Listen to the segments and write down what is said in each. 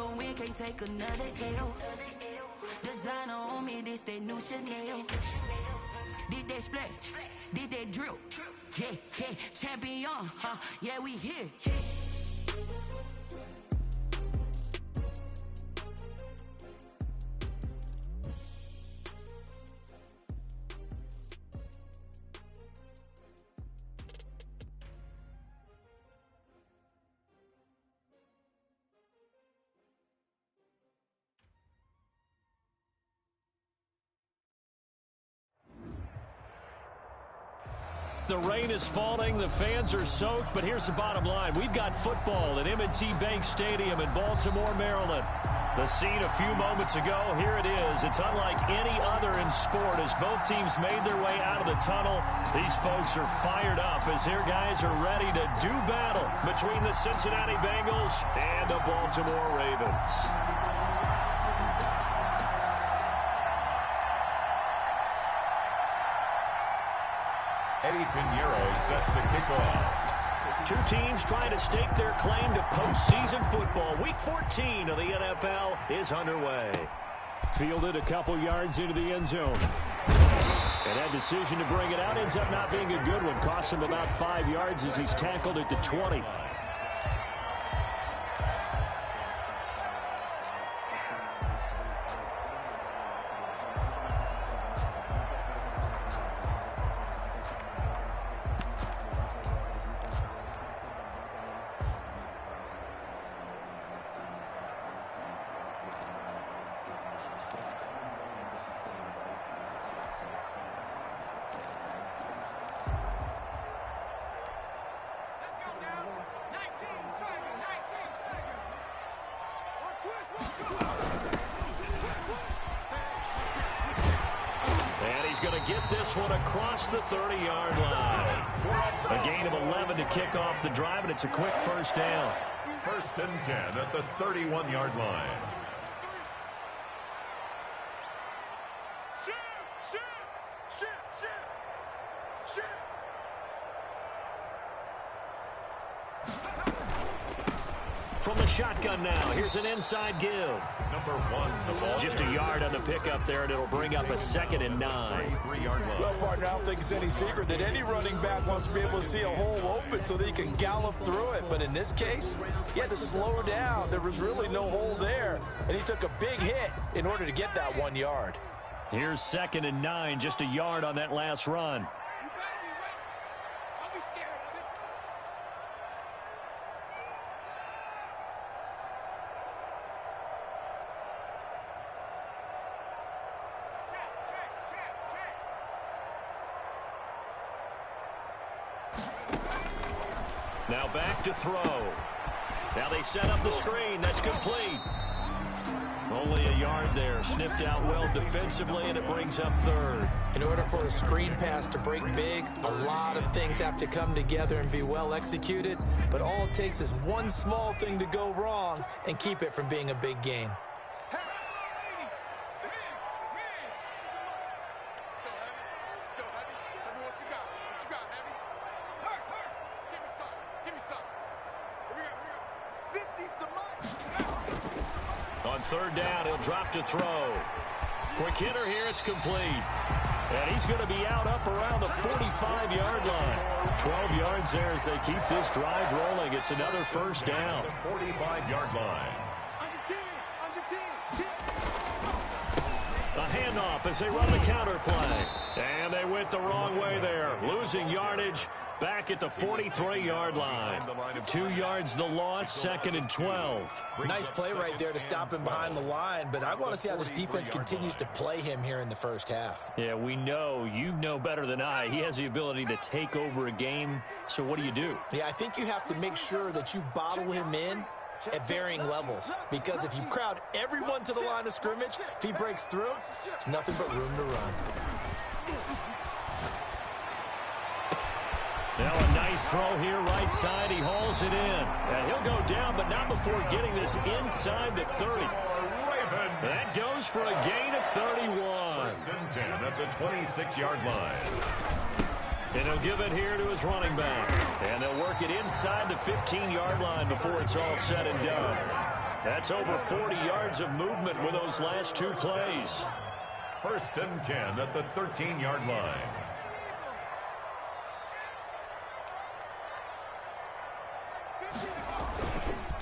a win, can't take another L. Designer on me, this that new Chanel. Did that splash, did that drill. Yeah, yeah, champion, huh? Yeah, we here. The rain is falling, the fans are soaked, but here's the bottom line. We've got football at M&T Bank Stadium in Baltimore, Maryland. The scene a few moments ago, here it is. It's unlike any other in sport as both teams made their way out of the tunnel. These folks are fired up as their guys are ready to do battle between the Cincinnati Bengals and the Baltimore Ravens. Eddie Pinheiro sets the kickoff. Two teams trying to stake their claim to postseason football. Week 14 of the NFL is underway. Fielded a couple yards into the end zone. And that decision to bring it out ends up not being a good one. Costs him about 5 yards as he's tackled at the 20. Going to get this one across the 30-yard line. A gain of 11 to kick off the drive, and it's a quick first down. First and 10 at the 31-yard line. From the shotgun now, here's an inside give. Number 1, the ball. Just a yard on the pickup there, and it'll bring up a 2nd and 9. Well, partner, I don't think it's any secret that any running back wants to be able to see a hole open so that he can gallop through it. But in this case, he had to slow down. There was really no hole there, and he took a big hit in order to get that 1 yard. Here's 2nd and 9, just a yard on that last run. Now back to throw. Now they set up the screen. That's complete. Only a yard there. Sniffed out well defensively, and it brings up 3rd. In order for a screen pass to break big, a lot of things have to come together and be well executed. But all it takes is one small thing to go wrong and keep it from being a big gain. On 3rd down, he'll drop to throw. Quick hitter here, it's complete. And he's going to be out up around the 45-yard line. 12 yards there as they keep this drive rolling. It's another first down. The 45-yard line. A handoff as they run the counter play. And they went the wrong way there. Losing yardage back at the 43-yard line. 2 yards the loss, 2nd and 12. Nice play right there to stop him behind the line, but I want to see how this defense continues to play him here in the first half. Yeah, we know. You know better than I. He has the ability to take over a game, so what do? Yeah, I think you have to make sure that you bottle him in at varying levels, because if you crowd everyone to the line of scrimmage, if he breaks through, there's nothing but room to run. Now a nice throw here right side. He hauls it in. And he'll go down, but not before getting this inside the 30. That goes for a gain of 31. First and 10 at the 26-yard line. And he'll give it here to his running back. And they'll work it inside the 15-yard line before it's all said and done. That's over 40 yards of movement with those last two plays. 1st and 10 at the 13-yard line.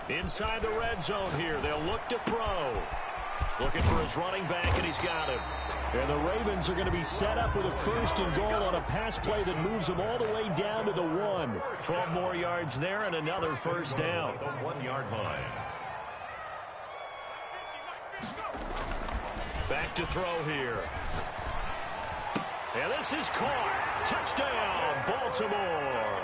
Inside the red zone here. They'll look to throw. Looking for his running back, and he's got him. And the Ravens are going to be set up with a 1st and goal on a pass play that moves them all the way down to the 1. 12 more yards there and another 1st down. The 1-yard line. Back to throw here. And this is caught. Touchdown, Baltimore.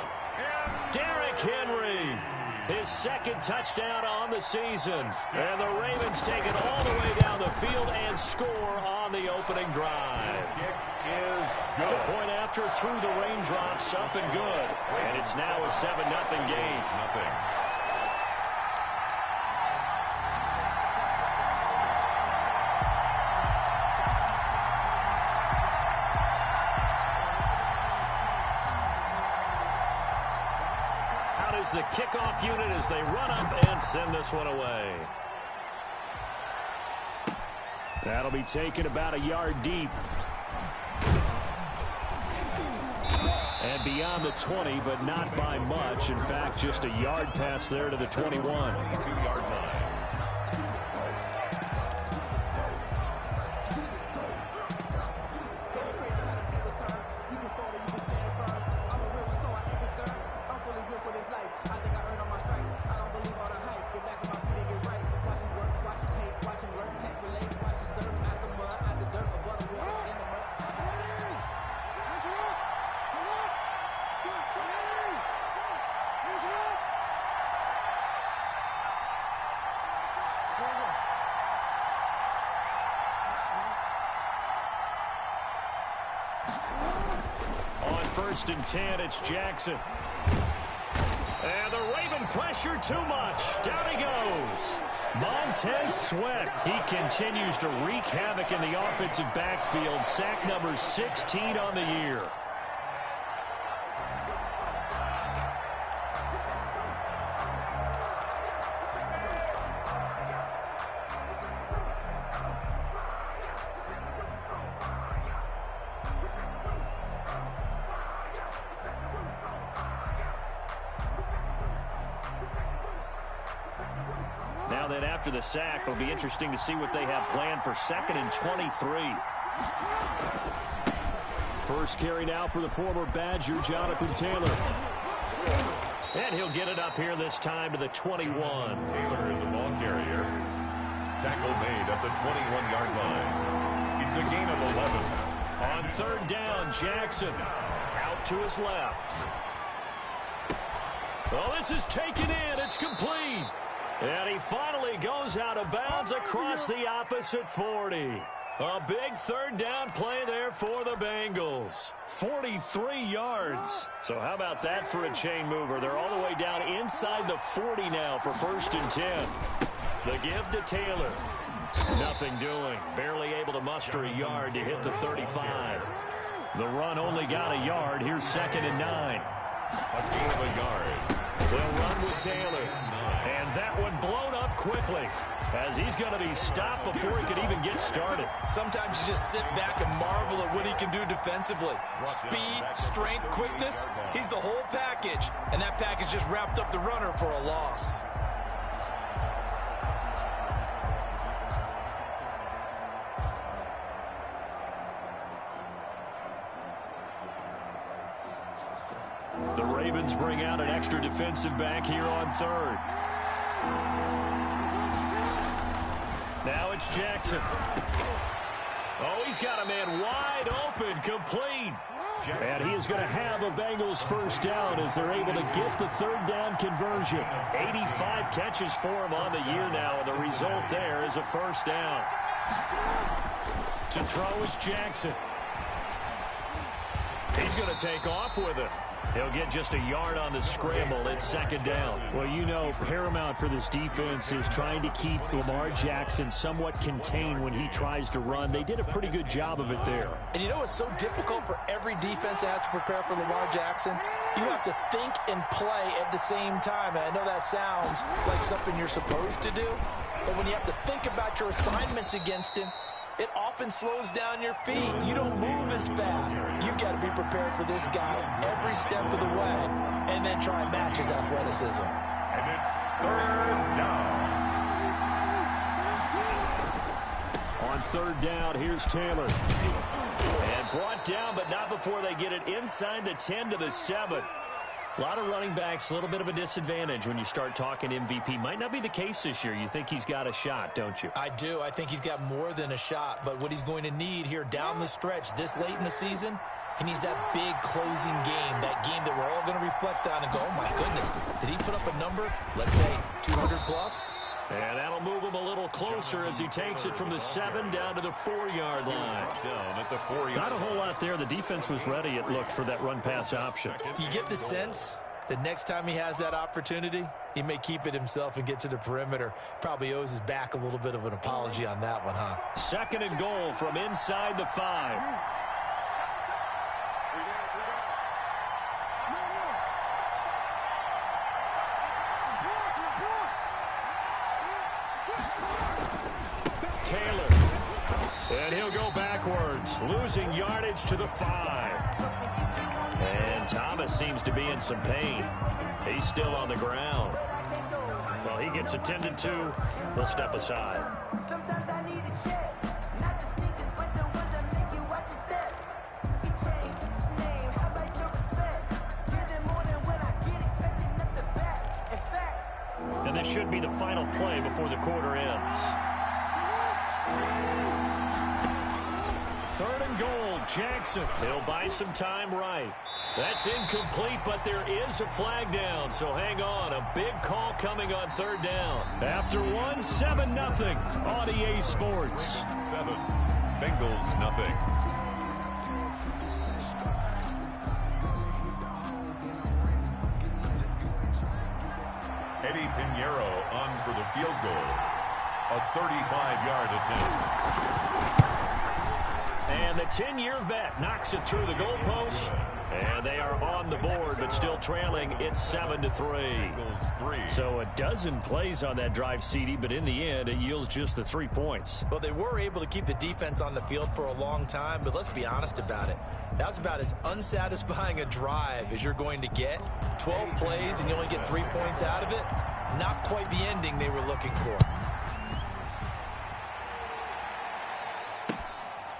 Derrick Henry. His 2nd touchdown on the season. And the Ravens take it all the way down the field and score on the opening drive. Kick is good. The point after through the raindrops, up and good. And it's now a 7-0 game. The kickoff unit as they run up and send this one away. That'll be taken about a yard deep. And beyond the 20, but not by much. In fact, just a yard pass there to the 21. 22-yard line. On 1st and 10, it's Jackson. And the Raven pressure too much. Down he goes. Montez Sweat. He continues to wreak havoc in the offensive backfield. Sack number 16 on the year. Now that after the sack, it'll be interesting to see what they have planned for 2nd and 23. First carry now for the former Badger, Jonathan Taylor. And he'll get it up here this time to the 21. Taylor is the ball carrier. Tackle made at the 21-yard line. It's a gain of 11. On 3rd down, Jackson out to his left. Well, this is taken in. It's complete. And he finally goes out of bounds across the opposite 40. A big 3rd down play there for the Bengals. 43 yards. So how about that for a chain mover? They're all the way down inside the 40 now for 1st and 10. The give to Taylor. Nothing doing. Barely able to muster a yard to hit the 35. The run only got a yard. Here's 2nd and 9. A gain of a yard. They'll run with Taylor. And that one blown up quickly as he's going to be stopped before he could even get started. Sometimes you just sit back and marvel at what he can do defensively. Speed, strength, quickness, he's the whole package. And that package just wrapped up the runner for a loss. The Ravens bring out an extra defensive back here on 3rd. Now it's Jackson. Oh, he's got a man wide open, complete. And he is going to have a Bengals 1st down as they're able to get the 3rd down conversion. 85 catches for him on the year now, and the result there is a 1st down. To throw is Jackson. He's going to take off with it. He'll get just a yard on the scramble. It's second down. Well, you know, paramount for this defense is trying to keep Lamar Jackson somewhat contained when he tries to run. They did a pretty good job of it there. And you know it's so difficult for every defense that has to prepare for Lamar Jackson? You have to think and play at the same time. And I know that sounds like something you're supposed to do, but when you have to think about your assignments against him, it often slows down your feet. You don't move as fast. You got to be prepared for this guy every step of the way and then try and match his athleticism. And it's third down. On third down, here's Taylor. And brought down, but not before they get it inside the 10 to the 7. A lot of running backs, a little bit of a disadvantage when you start talking MVP. Might not be the case this year. You think he's got a shot, don't you? I do. I think he's got more than a shot. But what he's going to need here down the stretch this late in the season, he needs that big closing game, that game that we're all going to reflect on and go, oh, my goodness, did he put up a number, let's say, 200 plus? And that'll move him a little closer as he takes it from the 7 down to the 4-yard line. Down at the 4-yard line. Not a whole lot there. The defense was ready, it looked, for that run-pass option. You get the sense that next time he has that opportunity, he may keep it himself and get to the perimeter. Probably owes his back a little bit of an apology on that one, huh? Second and goal from inside the 5. Taylor. And he'll go backwards, losing yardage to the 5. And Thomas seems to be in some pain. He's still on the ground. Well, he gets attended to. We'll step aside. Sometimes I need a check. Not the sneakers, but the ones that make you watch your step. He changed his name. How about your respect? Give them more than what I get, expecting nothing back. In fact. And this should be the final play before the quarter ends. Third and goal, Jackson. He'll buy some time right. That's incomplete, but there is a flag down, so hang on. A big call coming on third down. After 1, 7-0 on EA Sports. 7, Bengals nothing. Eddie Pinheiro on for the field goal. A 35-yard attempt. And the 10-year vet knocks it through the goalpost. And they are on the board, but still trailing. It's 7-3. So a dozen plays on that drive, CD, but in the end, it yields just the 3 points. Well, they were able to keep the defense on the field for a long time, but let's be honest about it. That was about as unsatisfying a drive as you're going to get. 12 plays and you only get 3 points out of it. Not quite the ending they were looking for.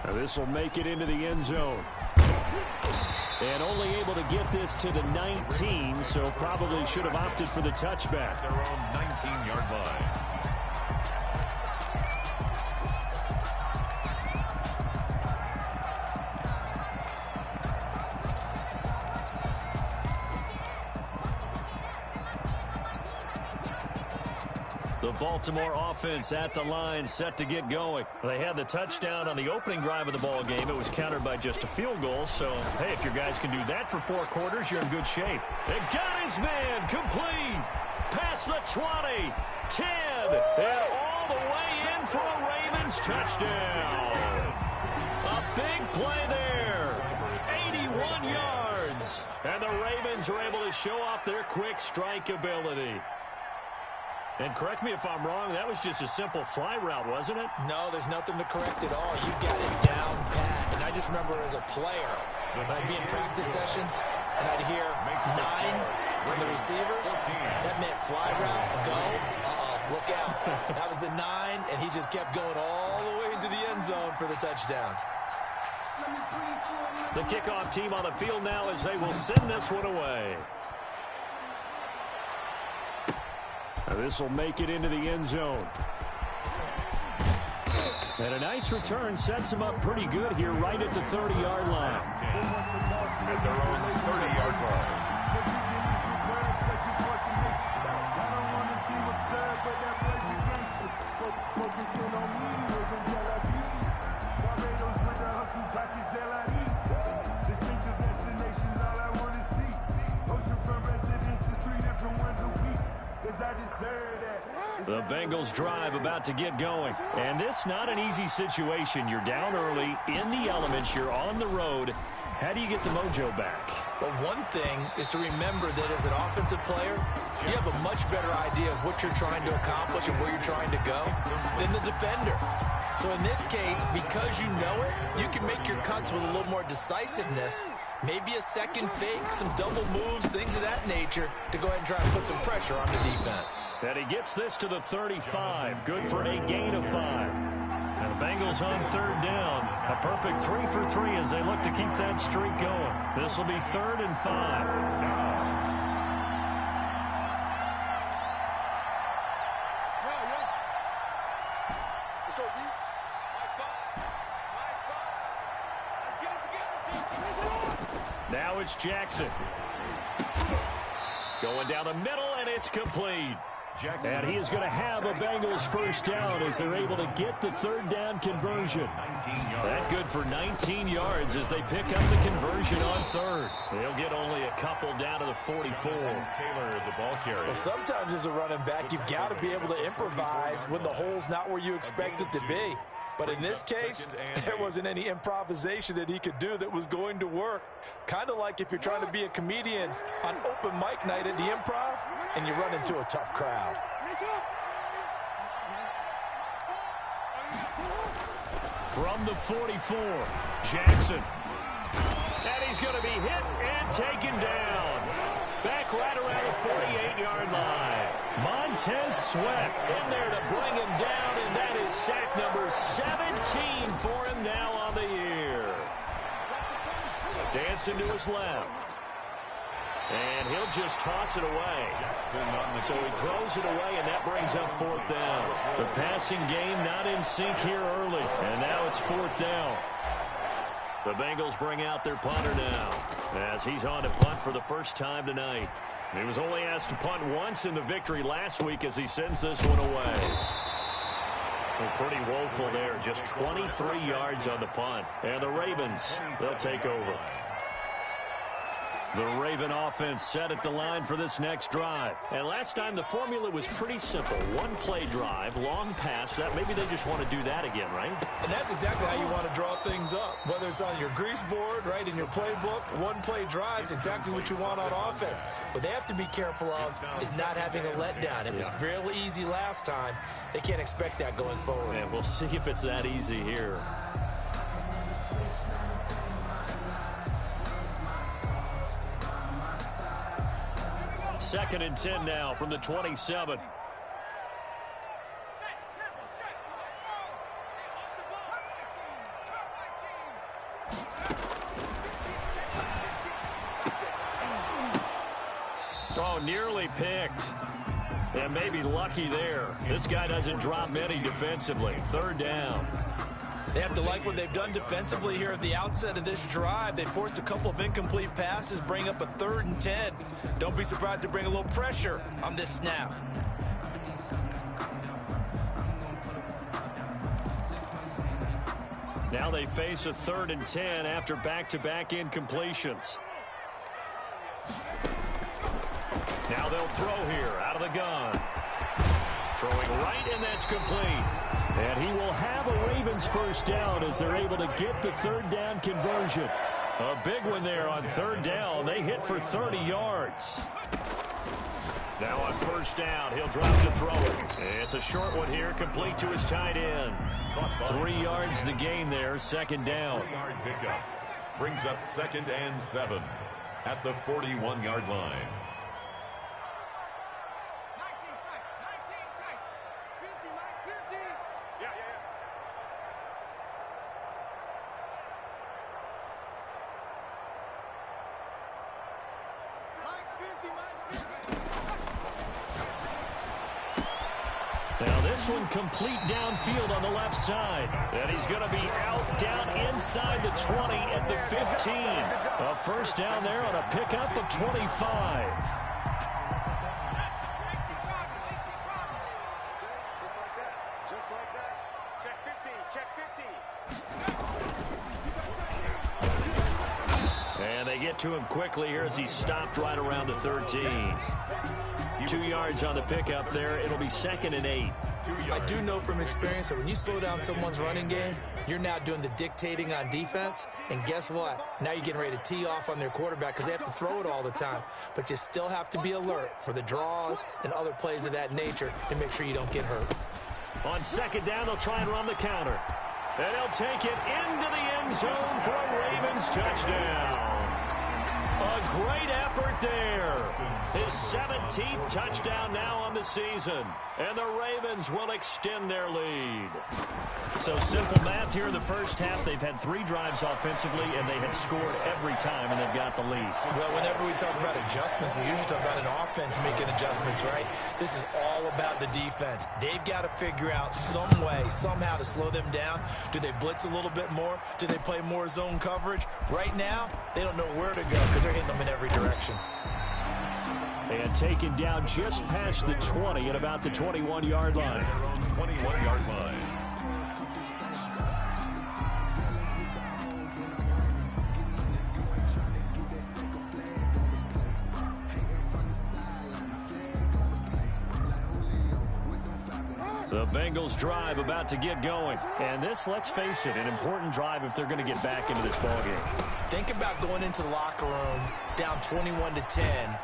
Now this will make it into the end zone. And only able to get this to the 19, so probably should have opted for the touchback. Their own 19-yard line. The Baltimore offense at the line, set to get going. They had the touchdown on the opening drive of the ball game. It was countered by just a field goal. So, hey, if your guys can do that for 4 quarters, you're in good shape. They got his man complete. Past the 20, 10, and all the way in for a Ravens touchdown. A big play there. 81 yards. And the Ravens are able to show off their quick strike ability. And correct me if I'm wrong, that was just a simple fly route, wasn't it? No, there's nothing to correct at all. You got it down pat. And I just remember as a player, when I'd be in practice sessions, and I'd hear 9 from the receivers, that meant fly route, go, look out. That was the 9, and he just kept going all the way into the end zone for the touchdown. The kickoff team on the field now as they will send this one away. This will make it into the end zone. And a nice return sets him up pretty good here right at the 30-yard line. At their own 30-yard line. The Bengals drive about to get going. And this not an easy situation. You're down early, in the elements, you're on the road. How do you get the mojo back? Well, one thing is to remember that as an offensive player, you have a much better idea of what you're trying to accomplish and where you're trying to go than the defender. So in this case, because you know it, you can make your cuts with a little more decisiveness. Maybe a second fake, some double moves, things of that nature to go ahead and try and put some pressure on the defense. And he gets this to the 35. Good for a gain of 5. And the Bengals on third down. A perfect 3 for 3 as they look to keep that streak going. This will be 3rd and 5. Now it's Jackson. Going down the middle, and it's complete. And he is going to have a Bengals first down as they're able to get the third down conversion. That good for 19 yards as they pick up the conversion on third. They'll get only a couple down to the 44. Taylor, the ball carrier. Well, sometimes as a running back, you've got to be able to improvise when the hole's not where you expect it to be. But in this case, there wasn't any improvisation that he could do that was going to work. Kind of like if you're trying to be a comedian on open mic night at the Improv and you run into a tough crowd. From the 44, Jackson. And he's going to be hit and taken down. Back right around the 48-yard line. Montez Sweat in there to bring him down, and that is sack number 17 for him now on the year. Dancing to his left. And he'll just toss it away. So he throws it away, and that brings up 4th down. The passing game not in sync here early, and now it's 4th down. The Bengals bring out their punter now as he's on to punt for the first time tonight. He was only asked to punt once in the victory last week as he sends this one away. Well, pretty woeful there. Just 23 yards on the punt. And the Ravens, they'll take over. The Raven offense set at the line for this next drive. And last time the formula was pretty simple. One-play drive, long pass. That maybe they just want to do that again, right? And that's exactly how you want to draw things up. Whether it's on your grease board, right, in your playbook, one-play drives exactly what you want on offense. What they have to be careful of is not having a letdown. It was real easy last time. They can't expect that going forward. And we'll see if it's that easy here. Second and 10 now from the 27. Oh, nearly picked. And maybe lucky there. This guy doesn't drop many defensively. 3rd down. They have to like what they've done defensively here at the outset of this drive. They forced a couple of incomplete passes, bring up a 3rd and 10. Don't be surprised to bring a little pressure on this snap. Now they face a 3rd and 10 after back-to-back incompletions. Now they'll throw here out of the gun. Throwing right, and that's complete. And he will have a Ravens first down as they're able to get the 3rd down conversion. A big one there on 3rd down. They hit for 30 yards. Now on 1st down, he'll drop to throw it. It's a short one here, complete to his tight end. 3 yards the gain there, 2nd down. Yard pickup brings up 2nd and 7 at the 41-yard line. Now this one complete downfield on the left side. And he's going to be out down inside the 20 at the 15. A first down there on a pickup of 25. And they get to him quickly here as he's stopped right around the 13. 2 yards on the pickup there. It'll be 2nd and 8. I do know from experience that when you slow down someone's running game, you're now doing the dictating on defense. And guess what? Now you're getting ready to tee off on their quarterback because they have to throw it all the time. But you still have to be alert for the draws and other plays of that nature to make sure you don't get hurt. On 2nd down, they'll try and run the counter. And he'll take it into the end zone for a Ravens touchdown. A great effort there. His 17th touchdown now on the season. And the Ravens will extend their lead. So simple math here in the first half. They've had 3 drives offensively, and they have scored every time, and they've got the lead. Well, whenever we talk about adjustments, we usually talk about an offense making adjustments, right? This is all about the defense. They've got to figure out some way, somehow to slow them down. Do they blitz a little bit more? Do they play more zone coverage? Right now, they don't know where to go because they're hitting them in every direction. And taken down just past the 20 at about the 21-yard line. 21-yard line. The Bengals drive about to get going. And this, let's face it, an important drive if they're going to get back into this ballgame. Think about going into the locker room down 21-10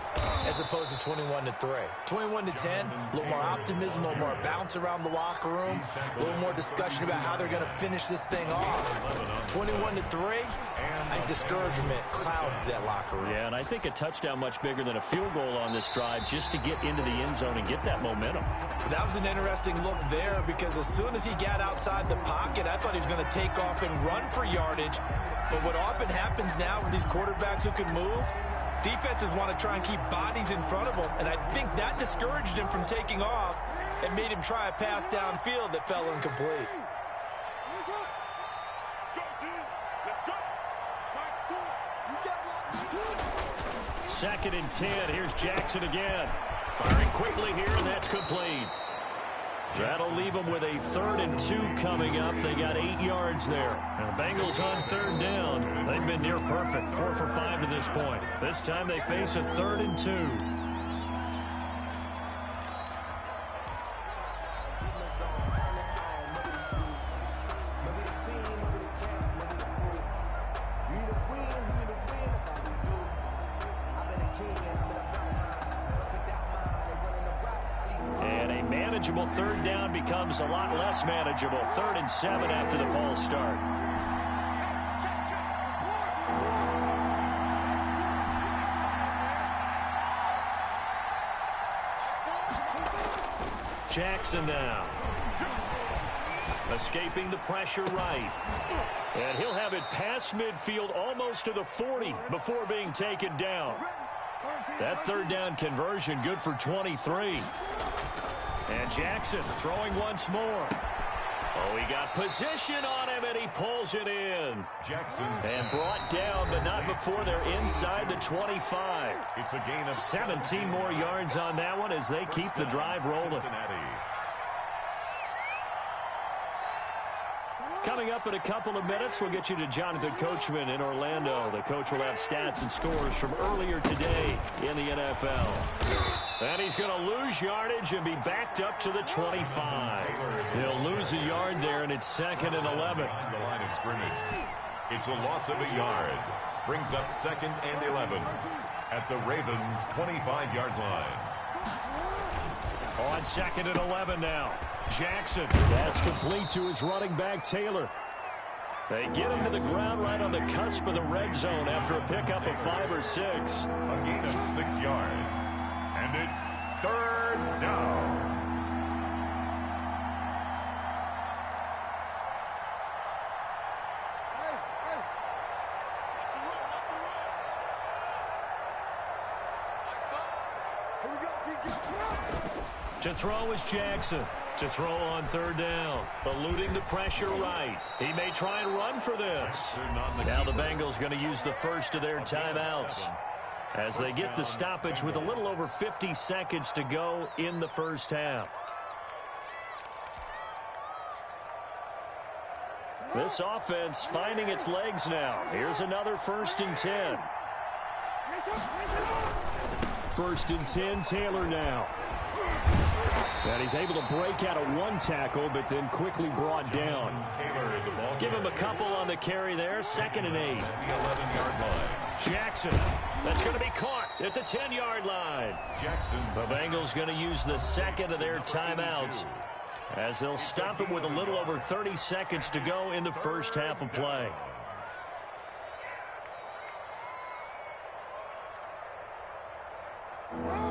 as opposed to 21-3. 21-10, a little more optimism, a little more bounce around the locker room, a little more discussion about how they're going to finish this thing off. 21-3, I think discouragement clouds that locker room. Yeah, and I think a touchdown much bigger than a field goal on this drive just to get into the end zone and get that momentum. That was an interesting look there because as soon as he got outside the pocket, I thought he was going to take off and run for yardage. But what often happens now with these quarterbacks who can move, defenses want to try and keep bodies in front of them. And I think that discouraged him from taking off and made him try a pass downfield that fell incomplete. Second and 10. Here's Jackson again. Firing quickly here, and that's complete. That'll leave them with a 3rd and 2 coming up. They got 8 yards there. And the Bengals on 3rd down. They've been near perfect, 4 for 5 to this point. This time they face a 3rd and 2. Manageable 3rd down becomes a lot less manageable. 3rd and 7 after the false start. Jackson now. Escaping the pressure right. And he'll have it past midfield almost to the 40 before being taken down. That 3rd down conversion good for 23. And Jackson throwing once more. Oh, he got position on him, and he pulls it in. Jackson. And brought down, but not before they're inside the 25. It's a gain of 17 more yards on that one as they keep the drive rolling. Cincinnati. Coming up in a couple of minutes, we'll get you to Jonathan Coachman in Orlando. The coach will have stats and scores from earlier today in the NFL. And he's going to lose yardage and be backed up to the 25. He'll lose a yard there, and it's 2nd and 11. On the line of scrimmage. It's a loss of a yard. Brings up 2nd and 11 at the Ravens' 25-yard line. On 2nd and 11 now. Jackson. That's complete to his running back, Taylor. They get him to the ground right on the cusp of the red zone after a pickup of 5 or 6. A gain of 6 yards. And it's 3rd down. To throw is Jackson. To throw on 3rd down. Eluding the pressure right. He may try and run for this. Now the Bengals going to use the first of their timeouts as they get the stoppage with a little over 50 seconds to go in the first half. This offense finding its legs now. Here's another 1st and 10. 1st and 10, Taylor now. And he's able to break out of one tackle, but then quickly brought down. Give him a couple on the carry there. 2nd and 8. The 11-yard line. Jackson. That's going to be caught at the 10-yard line. The Bengals going to use the 2nd of their timeouts, as they'll stop him with a little over 30 seconds to go in the first half of play.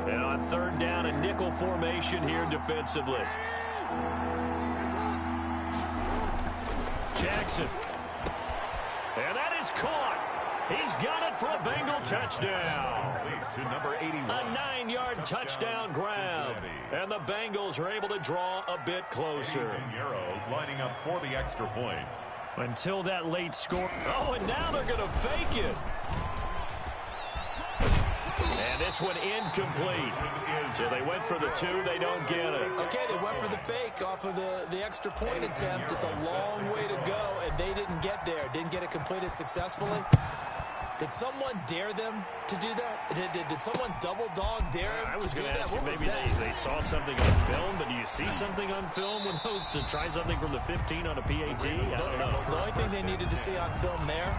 And on 3rd down, a nickel formation here defensively. Jackson. And that is caught. He's got it for a Bengal touchdown. To number 81. A 9-yard touchdown grab. And the Bengals are able to draw a bit closer. Lining up for the extra point. Until that late score. Oh, and now they're going to fake it. And this one incomplete. So they went for the 2. They don't get it. Okay, they went for the fake off of the extra point attempt. It's a long way to go, and they didn't get there. Didn't get it completed successfully. Did someone dare them to do that? Did someone double dog dare them to do that? What was that? Maybe they saw something on film, but do you see something on film with those to try something from the 15 on a PAT? I don't know. The only thing they needed to see on film there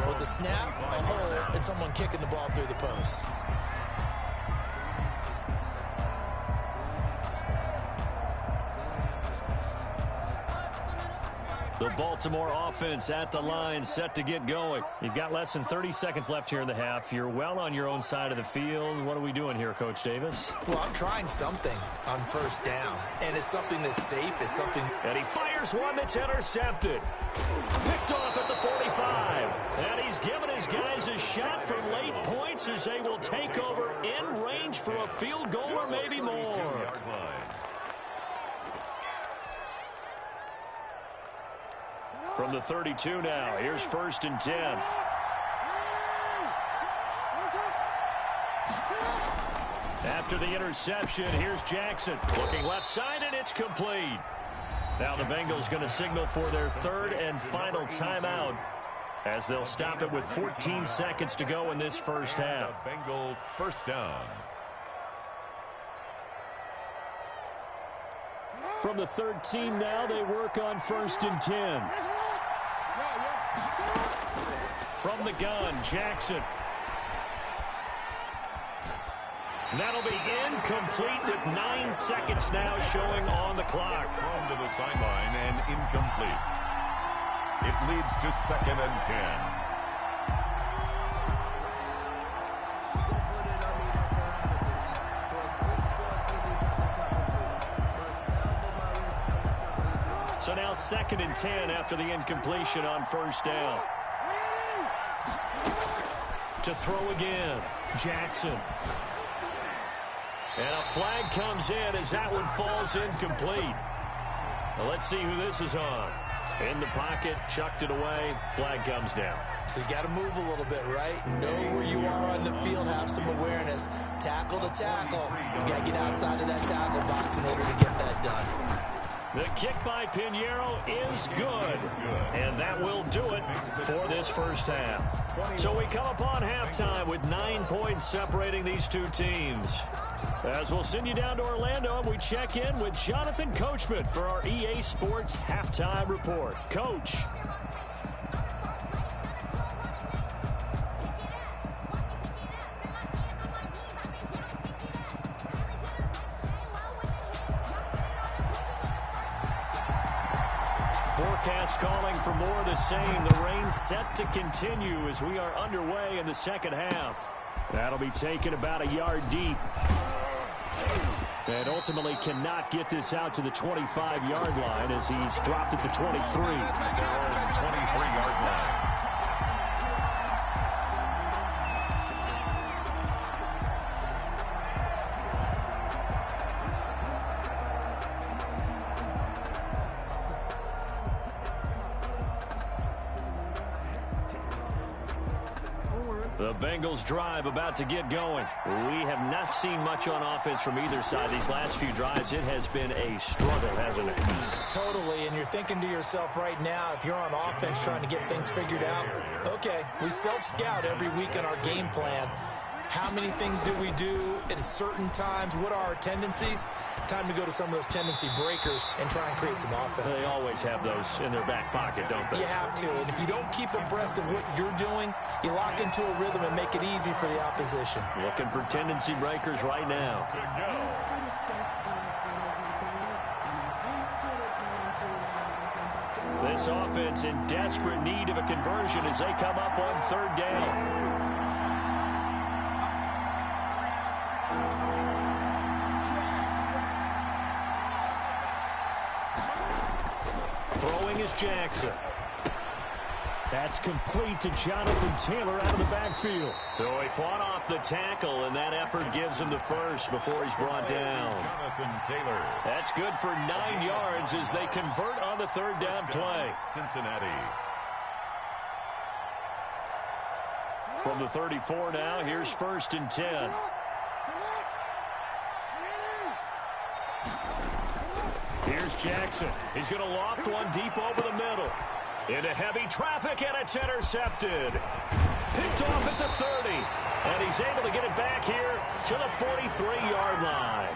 was a snap, a hole, and someone kicking the ball through the post. The Baltimore offense at the line, set to get going. You've got less than 30 seconds left here in the half. You're well on your own side of the field. What are we doing here, Coach Davis? Well, I'm trying something on 1st down, and it's something that's safe. It's something. And he fires one that's intercepted. Picked off at the 45. And he's given his guys a shot for late points as they will take over in range for a field goal or maybe more. From the 32 now, here's 1st and 10. After the interception, here's Jackson. Looking left side, and it's complete. Now the Bengals going to signal for their 3rd and final timeout, as they'll stop it with 14 seconds to go in this first half. Bengal 1st down. From the 13 now, they work on 1st and 10. From the gun, Jackson. That'll be incomplete with 9 seconds now showing on the clock. Thrown to the sideline and incomplete. It leads to 2nd and 10. So now 2nd and 10 after the incompletion on 1st down. To throw again, Jackson. And a flag comes in as that one falls incomplete. Well, let's see who this is on. In the pocket, chucked it away, flag comes down. So you got to move a little bit, right? Know where you are on the field, have some awareness. Tackle to tackle. You got to get outside of that tackle box in order to get that done. The kick by Pinheiro is good, and that will do it for this first half. So we come upon halftime with 9 points separating these two teams. As we'll send you down to Orlando, and we check in with Jonathan Coachman for our EA Sports Halftime Report. Coach. Forecast calling for more of the same. The rain set to continue as we are underway in the second half. That'll be taken about a yard deep. And ultimately cannot get this out to the 25-yard line as he's dropped at the 23. Their own 23-yard line. The Bengals drive about to get going. We have not seen much on offense from either side these last few drives. It has been a struggle, hasn't it? Totally, and you're thinking to yourself right now, if you're on offense trying to get things figured out, okay, we self-scout every week in our game plan. How many things do we do at certain times? What are our tendencies? Time to go to some of those tendency breakers and try and create some offense. They always have those in their back pocket, don't they? You have to, and if you don't keep abreast of what you're doing, you lock into a rhythm and make it easy for the opposition. Looking for tendency breakers right now. This offense in desperate need of a conversion as they come up on third down. Throwing is Jackson. That's complete to Jonathan Taylor out of the backfield. So he fought off the tackle, and that effort gives him the first before he's brought down. Jonathan Taylor. That's good for 9 yards as they convert on the third down play. Cincinnati. From the 34 now, here's 1st and 10. Here's Jackson. He's going to loft one deep over the middle. Into heavy traffic, and it's intercepted. Picked off at the 30. And he's able to get it back here to the 43-yard line.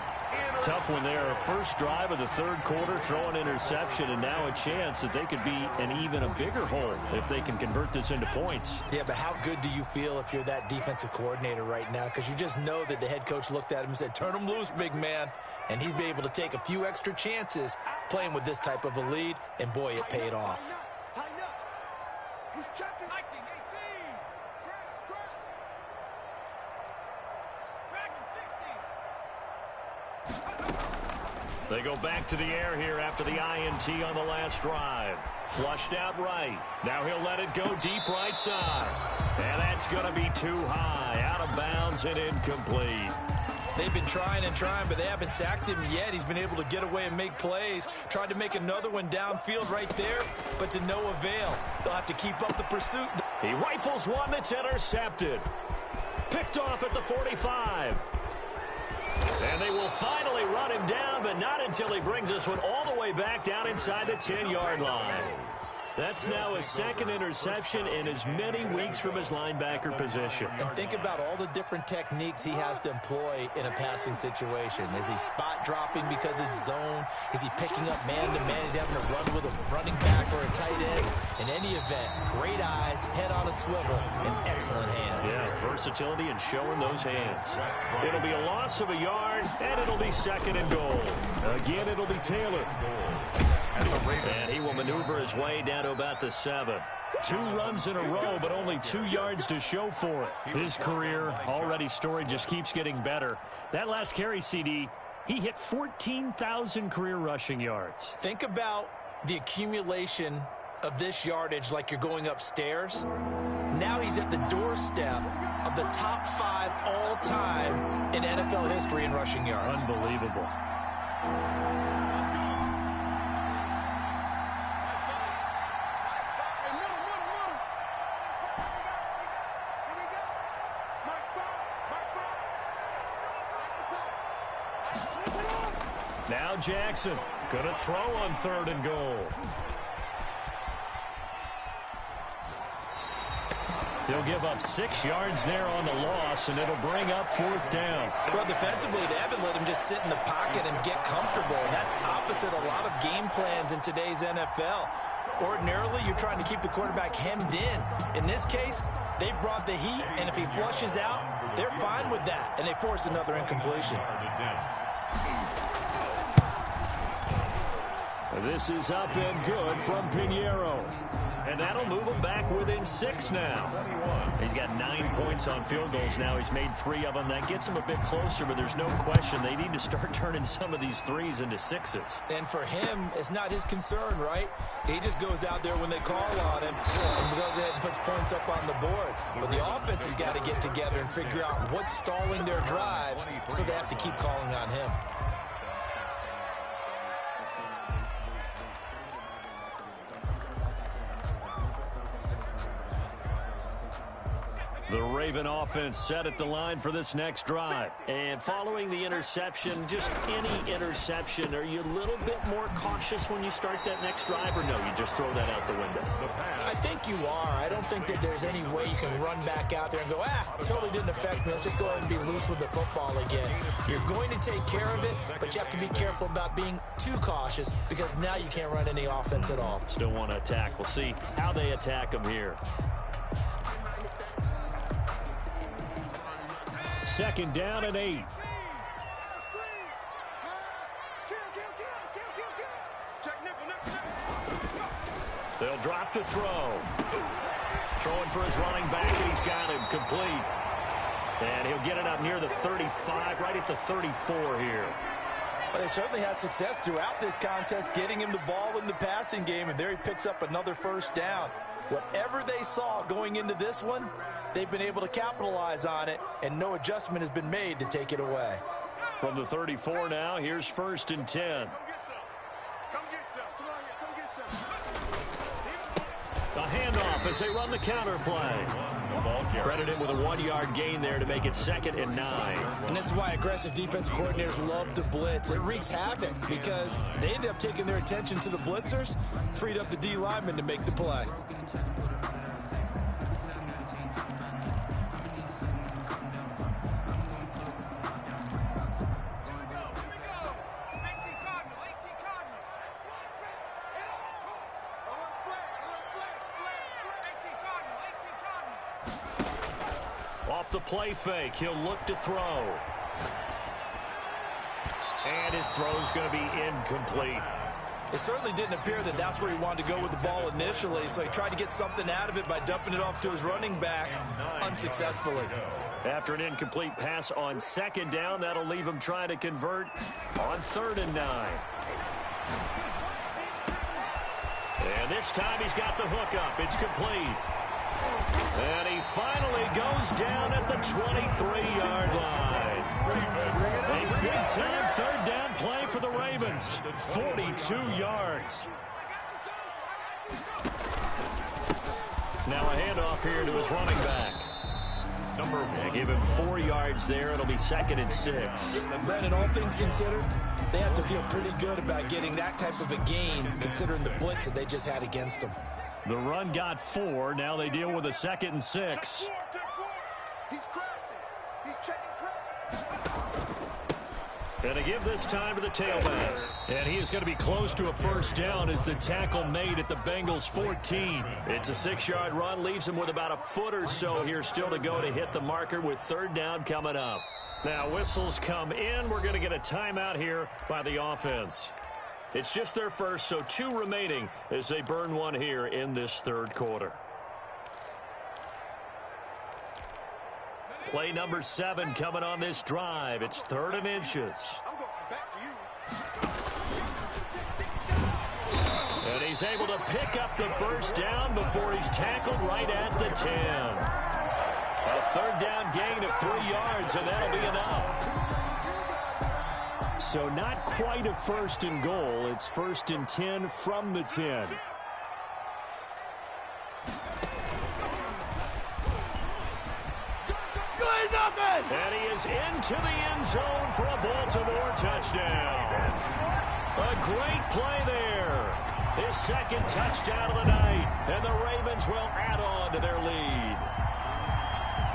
Tough one there. First drive of the third quarter, throw an interception, and now a chance that they could be in even a bigger hole if they can convert this into points. Yeah, but how good do you feel if you're that defensive coordinator right now? Because you just know that the head coach looked at him and said, turn him loose, big man. And he'd be able to take a few extra chances playing with this type of a lead, and boy, it paid off. Tighten up. He's checking. Hiking 18. Tracking 60. They go back to the air here after the INT on the last drive. Flushed out right. Now he'll let it go deep right side. And that's going to be too high. Out of bounds and incomplete. They've been trying and trying, but they haven't sacked him yet. He's been able to get away and make plays. Tried to make another one downfield right there, but to no avail. They'll have to keep up the pursuit. He rifles one that's intercepted. Picked off at the 45. And they will finally run him down, but not until he brings this one all the way back down inside the 10-yard line. That's now his second interception in as many weeks from his linebacker position. And think about all the different techniques he has to employ in a passing situation. Is he spot dropping because it's zone? Is he picking up man-to-man? Is he having to run with a running back or a tight end? In any event, great eyes, head on a swivel, and excellent hands. Yeah, versatility and showing those hands. It'll be a loss of a yard, and it'll be 2nd and goal. Again, it'll be Taylor. And he will maneuver his way down to about the 7. 2 runs in a row, but only 2 yards to show for it. His career, already storied, just keeps getting better. That last carry, CD, he hit 14,000 career rushing yards. Think about the accumulation of this yardage like you're going upstairs. Now he's at the doorstep of the top 5 all-time in NFL history in rushing yards. Unbelievable. Now Jackson going to throw on 3rd and goal. He'll give up 6 yards there on the loss, and it'll bring up 4th down. Well, defensively, they haven't let him just sit in the pocket and get comfortable, and that's opposite a lot of game plans in today's NFL. Ordinarily, you're trying to keep the quarterback hemmed in. In this case, they brought the heat, and if he flushes out, they're fine with that, and they force another incompletion. This is up and good from Pinheiro. And that'll move him back within 6 now. He's got 9 points on field goals now. He's made 3 of them. That gets him a bit closer, but there's no question they need to start turning some of these 3s into 6s. And for him, it's not his concern, right? He just goes out there when they call on him and goes ahead and puts points up on the board. But the offense has got to get together and figure out what's stalling their drives, so they have to keep calling on him. The Raven offense set at the line for this next drive. And following the interception, just any interception, are you a little bit more cautious when you start that next drive, or no, you just throw that out the window? I think you are. I don't think that there's any way you can run back out there and go, totally didn't affect me. Let's just go ahead and be loose with the football again. You're going to take care of it, but you have to be careful about being too cautious because now you can't run any offense at all. Still want to attack. We'll see how they attack them here. Second down and 8. They'll drop to throw. Throwing for his running back, and he's got him complete. And he'll get it up near the 35, right at the 34 here. Well, they certainly had success throughout this contest, getting him the ball in the passing game, and there he picks up another first down. Whatever they saw going into this one, they've been able to capitalize on it, and no adjustment has been made to take it away. From the 34 now, here's 1st and 10. A handoff as they run the counter play. Credit him with a 1-yard gain there to make it 2nd and 9. And this is why aggressive defensive coordinators love to blitz. It wreaks havoc because they end up taking their attention to the blitzers, freed up the D lineman to make the play. Off the play fake, he'll look to throw. And his throw's going to be incomplete. It certainly didn't appear that that's where he wanted to go with the ball initially, so he tried to get something out of it by dumping it off to his running back unsuccessful. After an incomplete pass on 2nd down, that'll leave him trying to convert on 3rd and 9. And this time he's got the hook up. It's complete. And he finally goes down at the 23-yard line. A big-time 3rd down play for the Ravens. 42 yards. Now a handoff here to his running back. Give him 4 yards there. It'll be 2nd and 6. Brandon, all things considered, they have to feel pretty good about getting that type of a gain, considering the blitz that they just had against them. The run got 4. Now they deal with a 2nd and 6. He's crossing. He's checking crowd. And to give this time to the tailback. And he is going to be close to a 1st down as the tackle made at the Bengals 14. It's a 6-yard run, leaves him with about a foot or so here still to go to hit the marker with 3rd down coming up. Now whistles come in. We're going to get a timeout here by the offense. It's just their first, so 2 remaining as they burn one here in this 3rd quarter. Play number 7 coming on this drive. It's 3rd and inches. I'm going back to you. And he's able to pick up the 1st down before he's tackled right at the 10. A 3rd down gain of 3 yards, and that'll be enough. So not quite a 1st and goal. It's 1st and 10 from the 10. And he is into the end zone for a Baltimore touchdown. A great play there. His 2nd touchdown of the night. And the Ravens will add on to their lead.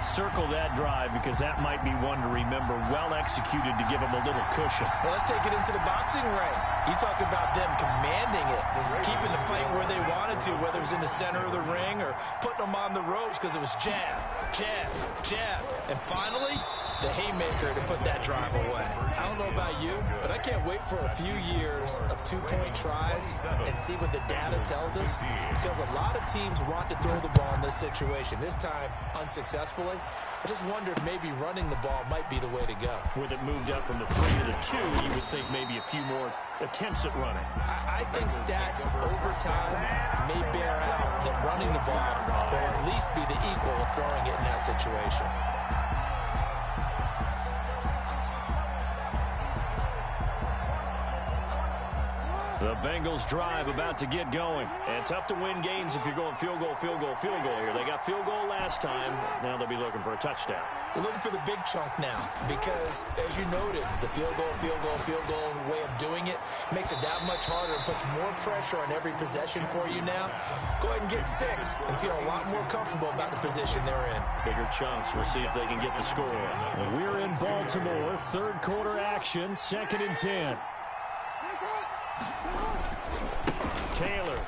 Circle that drive because that might be one to remember. Well executed to give him a little cushion. Well, let's take it into the boxing ring. You talk about them commanding it, keeping the fight where they wanted to, whether it was in the center of the ring or putting them on the ropes because it was jab, jab, jab. And finally, the haymaker to put that drive away. I don't know about you, but I can't wait for a few years of 2-point tries and see what the data tells us, because a lot of teams want to throw the ball in this situation. This time, unsuccessfully. I just wonder if maybe running the ball might be the way to go. With it moved up from the 3 to the 2, you would think maybe a few more attempts at running. I think stats over time may bear out that running the ball will at least be the equal of throwing it in that situation. The Bengals drive about to get going. And tough to win games if you're going field goal, field goal, field goal here. They got field goal last time. Now they'll be looking for a touchdown. We're looking for the big chunk now because, as you noted, the field goal way of doing it makes it that much harder and puts more pressure on every possession for you now. Go ahead and get 6 and feel a lot more comfortable about the position they're in. Bigger chunks. We'll see if they can get the score. We're in Baltimore. Third quarter action. 2nd and 10. Taylor.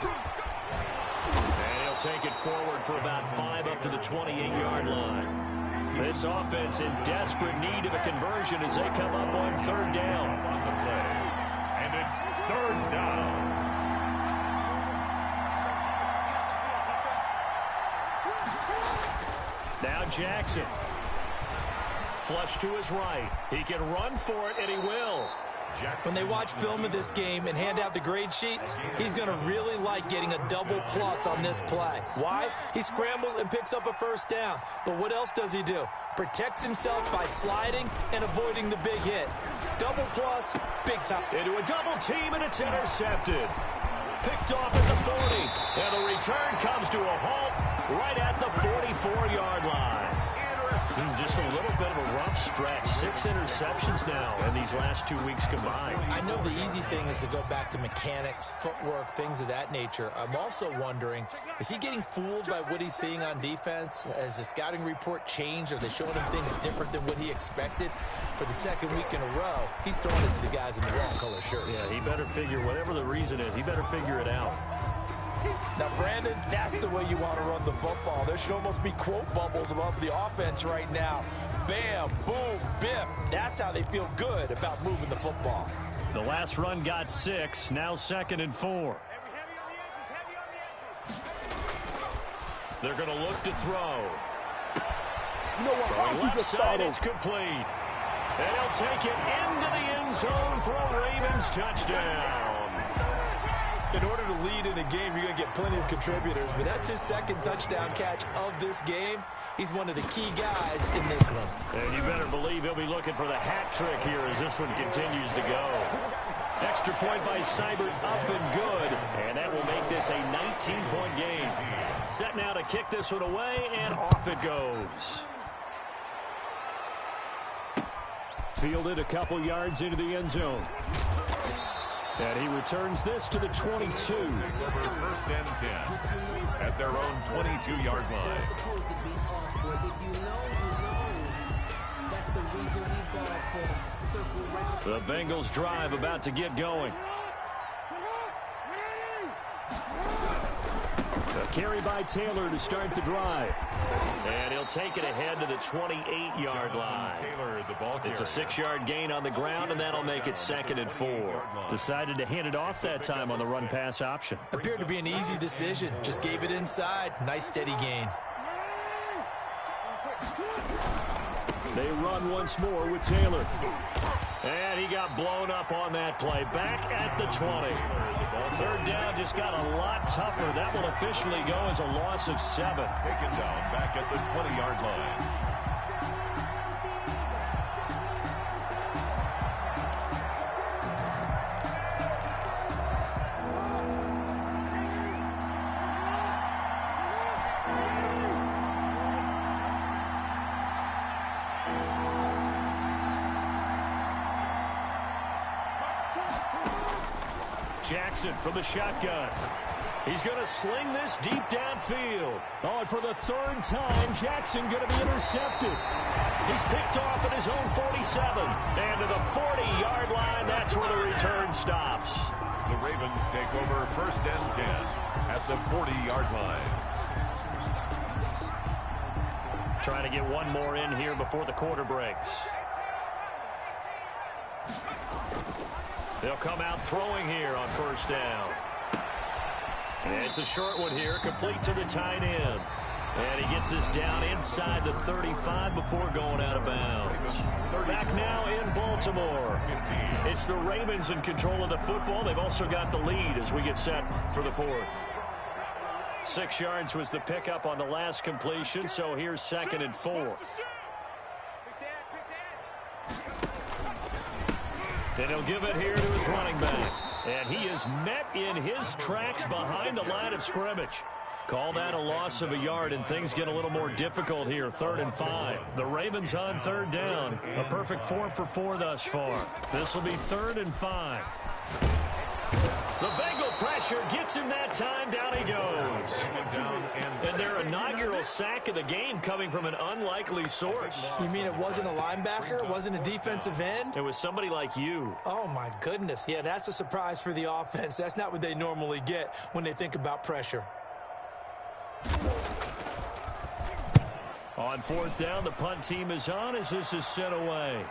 And he'll take it forward for about 5 up to the 28-yard line. This offense in desperate need of a conversion as they come up on 3rd down. On the play. And it's 3rd down. Now Jackson. Flush to his right. He can run for it, and he will. When they watch film of this game and hand out the grade sheets, he's going to really like getting a double plus on this play. Why? He scrambles and picks up a 1st down. But what else does he do? Protects himself by sliding and avoiding the big hit. Double plus, big time. Into a double team, and it's intercepted. Picked off at the 40. And the return comes to a halt right at the 44-yard line. Just a little bit of a rough stretch. 6 interceptions now in these last 2 weeks combined. I know the easy thing is to go back to mechanics, footwork, things of that nature. I'm also wondering, is he getting fooled by what he's seeing on defense? Has the scouting report changed? Are they showing him things different than what he expected? For the 2nd week in a row, he's throwing it to the guys in the wrong color shirts. Yeah, he better figure, whatever the reason is, he better figure it out. Now, Brandon, that's the way you want to run the football. There should almost be quote bubbles above the offense right now. Bam, boom, biff. That's how they feel good about moving the football. The last run got 6. Now 2nd and 4. They're going to look to throw. Throwing left side, it's complete. And he'll take it into the end zone for a Ravens touchdown. In order to lead in a game, you're going to get plenty of contributors, but that's his 2nd touchdown catch of this game. He's one of the key guys in this one. And you better believe he'll be looking for the hat trick here as this one continues to go. Extra point by Seibert, up and good. And that will make this a 19-point game. Set now to kick this one away, and off it goes. Fielded a couple yards into the end zone. And he returns this to the 22. Take over 1st and 10 at their own 22-yard line. The Bengals drive about to get going. A carry by Taylor to start the drive. And he'll take it ahead to the 28-yard line. It's a 6-yard gain on the ground, and that'll make it 2nd and 4. Decided to hand it off that time on the run-pass option. Appeared to be an easy decision. Just gave it inside. Nice, steady gain. They run once more with Taylor. And he got blown up on that play. Back at the 20. 3rd down just got a lot tougher. That will officially go as a loss of 7. Taken down back at the 20-yard line. Jackson from the shotgun. He's going to sling this deep downfield. Oh, and for the 3rd time, Jackson going to be intercepted. He's picked off at his own 47. And to the 40-yard line, that's where the return stops. The Ravens take over 1st and 10 at the 40-yard line. Trying to get one more in here before the quarter breaks. They'll come out throwing here on 1st down. And it's a short one here, complete to the tight end. And he gets us down inside the 35 before going out of bounds. Back now in Baltimore. It's the Ravens in control of the football. They've also got the lead as we get set for the 4th. 6 yards was the pickup on the last completion, so here's 2nd and 4. And he'll give it here to his running back. And he is met in his tracks behind the line of scrimmage. Call that a loss of a yard, and things get a little more difficult here. 3rd and 5. The Ravens on 3rd down. A perfect 4 for 4 thus far. This will be 3rd and 5. The Bengal pressure gets him that time. Down he goes. And their inaugural sack of the game coming from an unlikely source. You mean it wasn't a linebacker? It wasn't a defensive end? It was somebody like you. Oh, my goodness. Yeah, that's a surprise for the offense. That's not what they normally get when they think about pressure. On 4th down, the punt team is on as this is sent away.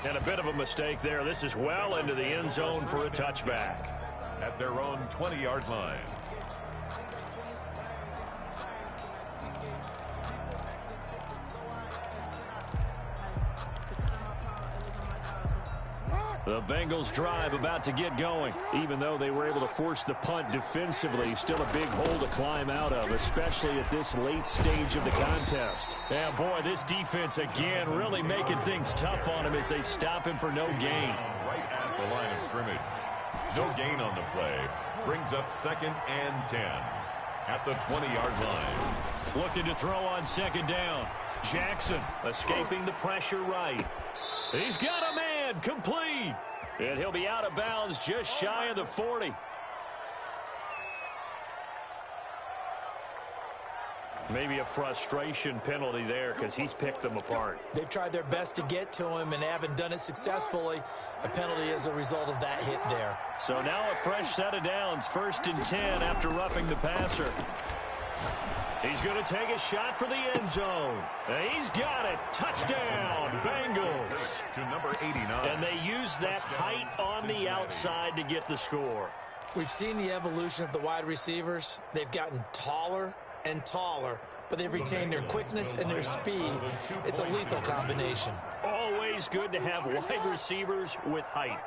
And a bit of a mistake there. This is well into the end zone for a touchback. At their own 20-yard line. The Bengals drive about to get going. Even though they were able to force the punt defensively, still a big hole to climb out of, especially at this late stage of the contest. Yeah, boy, this defense again really making things tough on him as they stop him for no gain. Right at the line of scrimmage. No gain on the play. Brings up 2nd and 10. At the 20-yard line. Looking to throw on 2nd down. Jackson escaping the pressure right. He's got a man, complete. And he'll be out of bounds just shy of the 40. Maybe a frustration penalty there because he's picked them apart. They've tried their best to get to him and haven't done it successfully. A penalty as a result of that hit there. So now a fresh set of downs. 1st and 10 after roughing the passer. He's going to take a shot for the end zone. And he's got it. Touchdown, Bengals. To number 89. And they use that height on the outside to get the score. We've seen the evolution of the wide receivers. They've gotten taller and taller, but they've retained their quickness and their speed. It's a lethal combination. Always good to have wide receivers with height.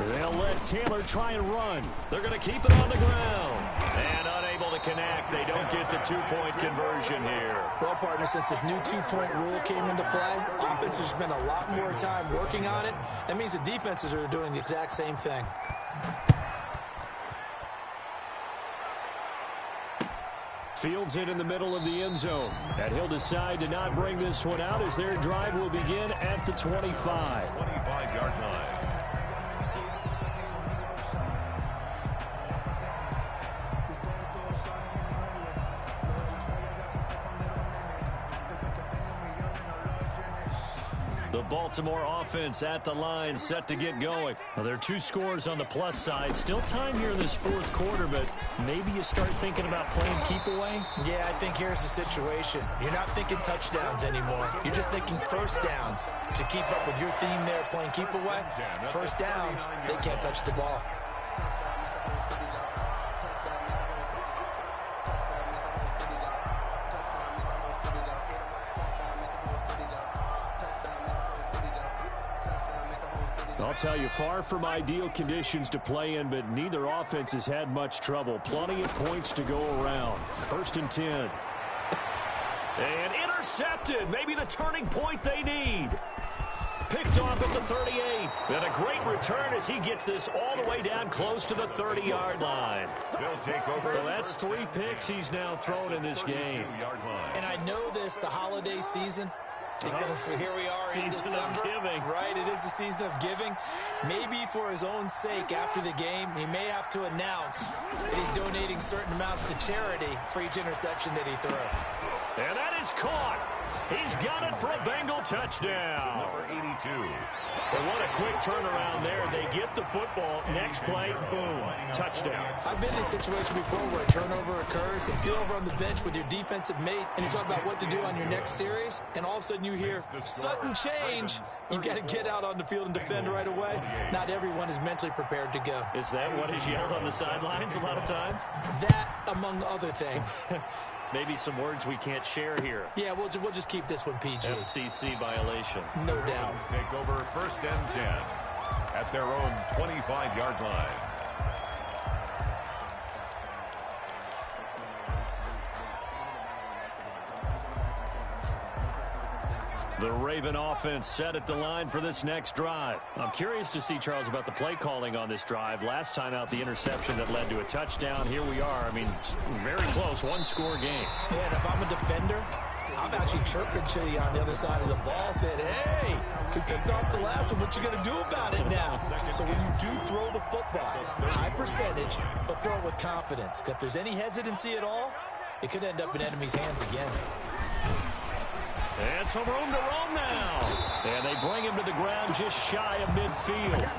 They'll let Taylor try and run. They're going to keep it on the ground. And unable to connect. They don't get the 2-point conversion here. Well, partner, since this new 2-point rule came into play, offenses spend a lot more time working on it. That means the defenses are doing the exact same thing. Fields it in the middle of the end zone. And he'll decide to not bring this one out as their drive will begin at the 25. 25-yard line. The Baltimore offense at the line, set to get going. Well, there are 2 scores on the plus side. Still time here in this 4th quarter, but maybe you start thinking about playing keep away? Yeah, I think here's the situation. You're not thinking touchdowns anymore. You're just thinking first downs. To keep up with your theme there, playing keep away, first downs, they can't touch the ball. I'll tell you, far from ideal conditions to play in, but neither offense has had much trouble. Plenty of points to go around. 1st and 10. And intercepted. Maybe the turning point they need. Picked off at the 38. And a great return as he gets this all the way down close to the 30-yard line. They'll take over. Well, that's 3 picks he's now thrown in this game. And I know this, the holiday season, because here we are in Season December. of giving. Right, it is the season of giving. Maybe for his own sake after the game, he may have to announce that he's donating certain amounts to charity for each interception that he threw. And that is caught. He's got it for a Bengal touchdown. Number 82. And what a quick turnaround there. They get the football. Next play, boom, touchdown. I've been in a situation before where a turnover occurs and you're over on the bench with your defensive mate and you talk about what to do on your next series, and all of a sudden you hear sudden change. You've got to get out on the field and defend right away. Not everyone is mentally prepared to go. Is that what is yelled on the sidelines a lot of times? That, among other things. Maybe some words we can't share here. Yeah, we'll just keep this one PG. FCC violation. No doubt. Take over 1st and 10 at their own 25-yard line. The Raven offense set at the line for this next drive. I'm curious to see, Charles, about the play calling on this drive. Last time out, the interception that led to a touchdown. Here we are. I mean, very close, one-score game. Yeah, and if I'm a defender, I'm actually chirping to you on the other side of the ball, saying, hey, we picked off the last one. What you going to do about it now? So when you do throw the football, high percentage, but throw it with confidence. If there's any hesitancy at all, it could end up in enemy's hands again. And some room to roam now. And they bring him to the ground just shy of midfield.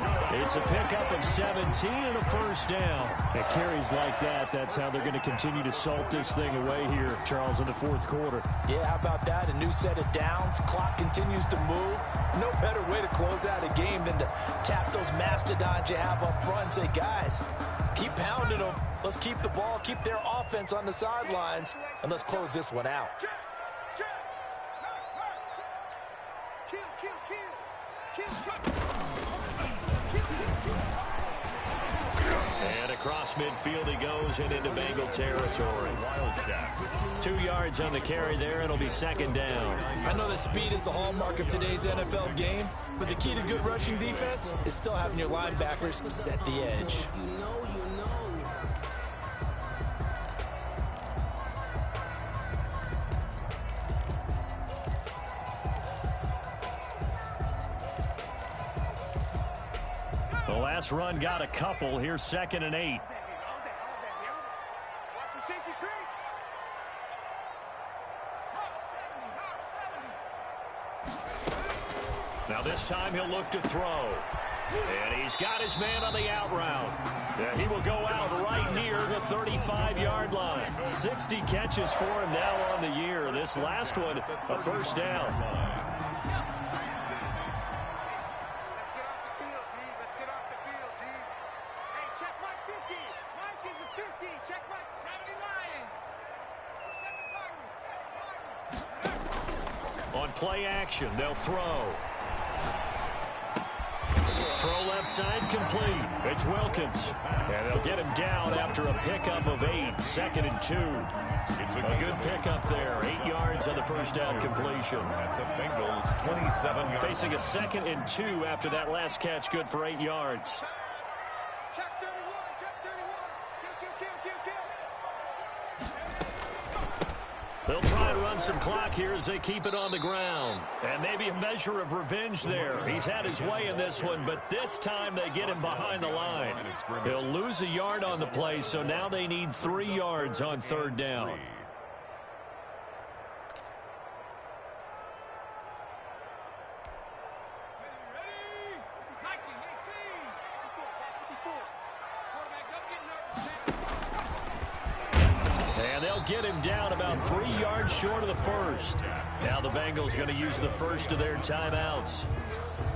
It's a pickup of 17 and a first down. It carries like that. That's how they're going to continue to salt this thing away here, Charles, in the fourth quarter. Yeah, how about that? A new set of downs. Clock continues to move. No better way to close out a game than to tap those mastodons you have up front and say, guys, keep pounding them. Let's keep the ball, keep their offense on the sidelines, and let's close this one out. And across midfield he goes and into Bengal territory. 2 yards on the carry there. It'll be second down. I know that speed is the hallmark of today's NFL game, but the key to good rushing defense is still having your linebackers set the edge. The last run got a couple. Here's 2nd and 8. Now this time he'll look to throw. And he's got his man on the out route. And he will go out right near the 35-yard line. 60 catches for him now on the year. This last one, a first down. On play action, they'll throw. Throw left side complete. It's Wilkins. And they'll get him down after a pickup of 8. 2nd and 2. It's a good pickup there. 8 yards on the first down completion. At the Bengals, 27 yards. Facing a 2nd and 2 after that last catch, good for 8 yards. They'll try and run some clock here as they keep it on the ground. And maybe a measure of revenge there. He's had his way in this one, but this time they get him behind the line. He'll lose a yard on the play, so now they need 3 yards on 3rd down. And they'll get him down about 3 yards short of the first. Now the Bengals going to use the first of their timeouts.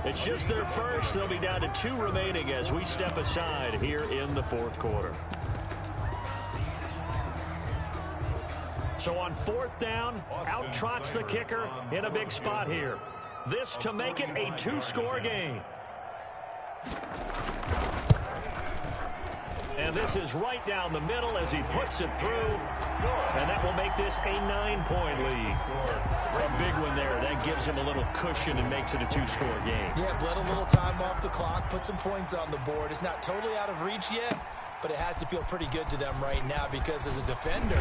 It's just their first. They'll be down to 2 remaining as we step aside here in the fourth quarter. So on 4th down, out trots the kicker in a big spot here. This to make it a 2-score game. And this is right down the middle as he puts it through. And that will make this a 9-point lead. A big one there. That gives him a little cushion and makes it a 2-score game. Yeah, bled a little time off the clock, put some points on the board. It's not totally out of reach yet, but it has to feel pretty good to them right now because as a defender,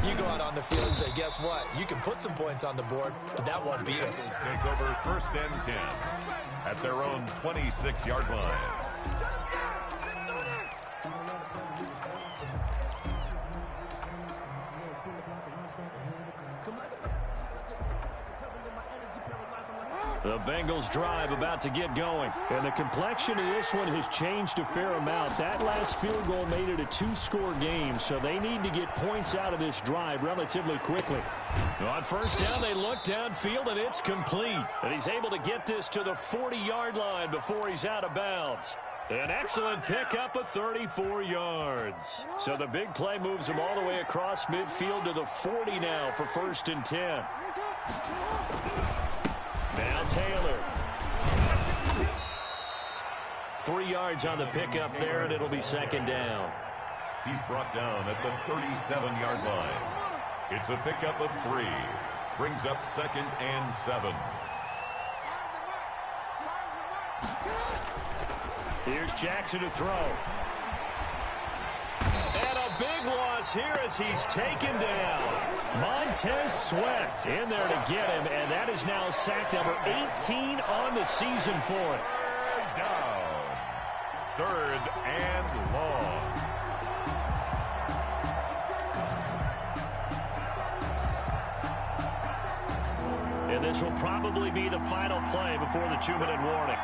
you go out on the field and say, guess what? You can put some points on the board, but that won't beat us. Take over 1st and 10 at their own 26-yard line. The Bengals drive about to get going. And the complexion of this one has changed a fair amount. That last field goal made it a 2-score game, so they need to get points out of this drive relatively quickly. On 1st down, they look downfield, and it's complete. And he's able to get this to the 40-yard line before he's out of bounds. An excellent pickup of 34 yards. So the big play moves him all the way across midfield to the 40 now for 1st and 10. Now Taylor. 3 yards on the pickup there, and it'll be 2nd down. He's brought down at the 37-yard line. It's a pickup of 3. Brings up 2nd and 7. Here's Jackson to throw. And a big loss here as he's taken down. Montez Sweat in there to get him, and that is now sack number 18 on the season for him. Down. 3rd and long. And this will probably be the final play before the 2-minute warning.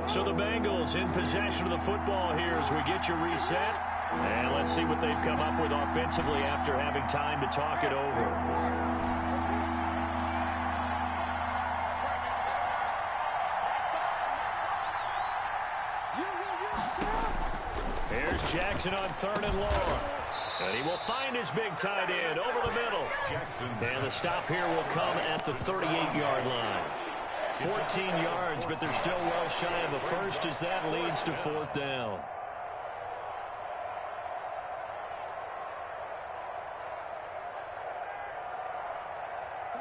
So the Bengals in possession of the football here as we get you reset. And let's see what they've come up with offensively after having time to talk it over. Here's Jackson on 3rd and long. And he will find his big tight end over the middle. And the stop here will come at the 38-yard line. 14 yards, but they're still well shy of the first as that leads to 4th down.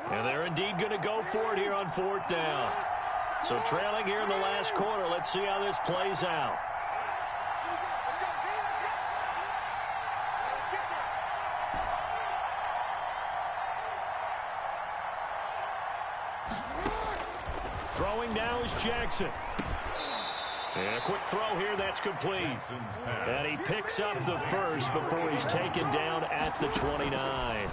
And they're indeed going to go for it here on 4th down. So trailing here in the last quarter, let's see how this plays out. Throwing now is Jackson. And a quick throw here, that's complete. And he picks up the first before he's taken down at the 29.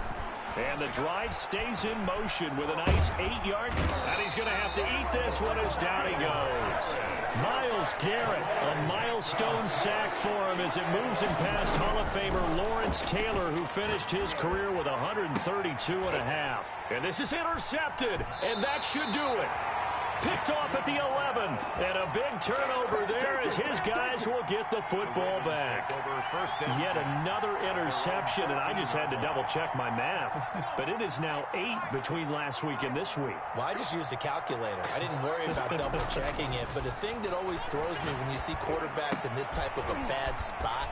And the drive stays in motion with a nice 8-yard. And he's going to have to eat this one as down he goes. Myles Garrett, a milestone sack for him as it moves him past Hall of Famer Lawrence Taylor, who finished his career with 132.5. And this is intercepted, and that should do it. Picked off at the 11, and a big turnover there as his guys will get the football back. Yet another interception, and I just had to double-check my math. But it is now 8 between last week and this week. Well, I just used a calculator. I didn't worry about double-checking it. But the thing that always throws me when you see quarterbacks in this type of a bad spot,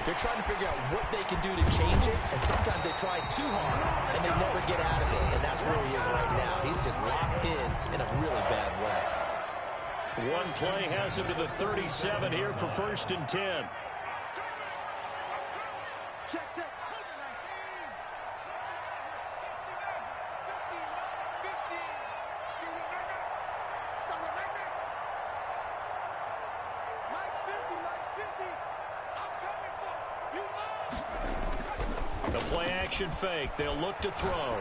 they're trying to figure out what they can do to change it, and sometimes they try too hard, and they never get out of it, and that's where he is right now. He's just locked in a really bad way. One play has him to the 37 here for 1st and 10. Check. The play-action fake. They'll look to throw.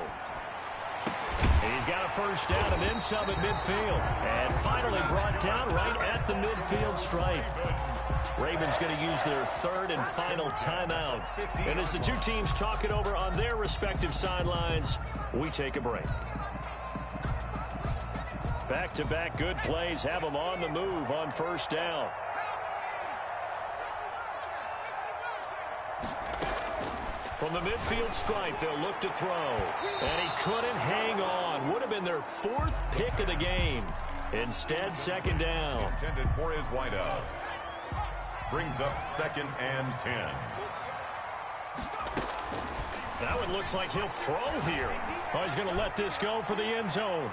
He's got a first down and then some at midfield. And finally brought down right at the midfield stripe. Ravens going to use their 3rd and final timeout. And as the two teams talk it over on their respective sidelines, we take a break. Back-to-back good plays have them on the move on 1st down. From the midfield stripe, they'll look to throw. And he couldn't hang on. Would have been their 4th pick of the game. Instead, 2nd down. Intended for his wideout. Brings up 2nd and 10. That one looks like he'll throw here. Oh, he's going to let this go for the end zone.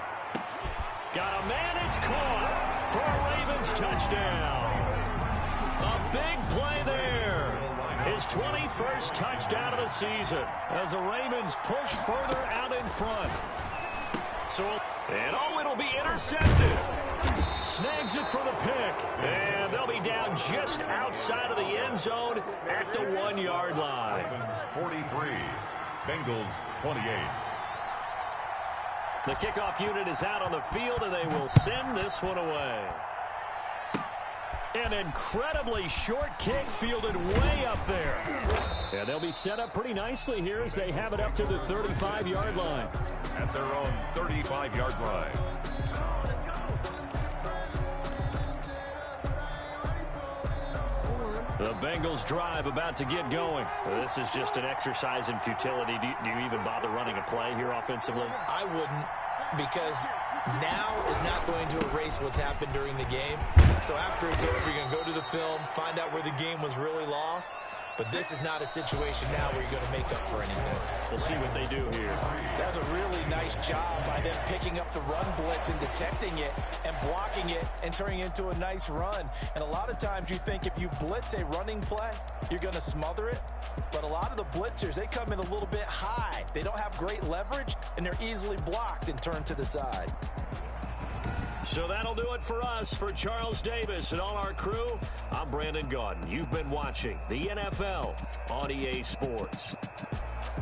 Got a man, it's caught for a Ravens touchdown. A big play there. His 21st touchdown of the season as the Ravens push further out in front. And it'll be intercepted. Snags it for the pick. And they'll be down just outside of the end zone at the 1-yard line. Ravens 43, Bengals 28. The kickoff unit is out on the field, and they will send this one away. An incredibly short kick fielded way up there. And they'll be set up pretty nicely here as they have it up to the 35-yard line. At their own 35-yard line. The Bengals drive about to get going. This is just an exercise in futility. Do you even bother running a play here offensively? I wouldn't, because now is not going to erase what's happened during the game. So after it's over, you're going to go to the film, find out where the game was really lost. But this is not a situation now where you're going to make up for anything. We'll see what they do here. That's a really nice job by them picking up the run blitz and detecting it and blocking it and turning it into a nice run. And a lot of times you think if you blitz a running play, you're going to smother it. But a lot of the blitzers, they come in a little bit high. They don't have great leverage, and they're easily blocked and turned to the side. So that'll do it for us. For Charles Davis and all our crew, I'm Brandon Gaudin. You've been watching the NFL on EA Sports.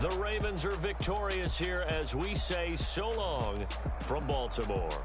The Ravens are victorious here as we say so long from Baltimore.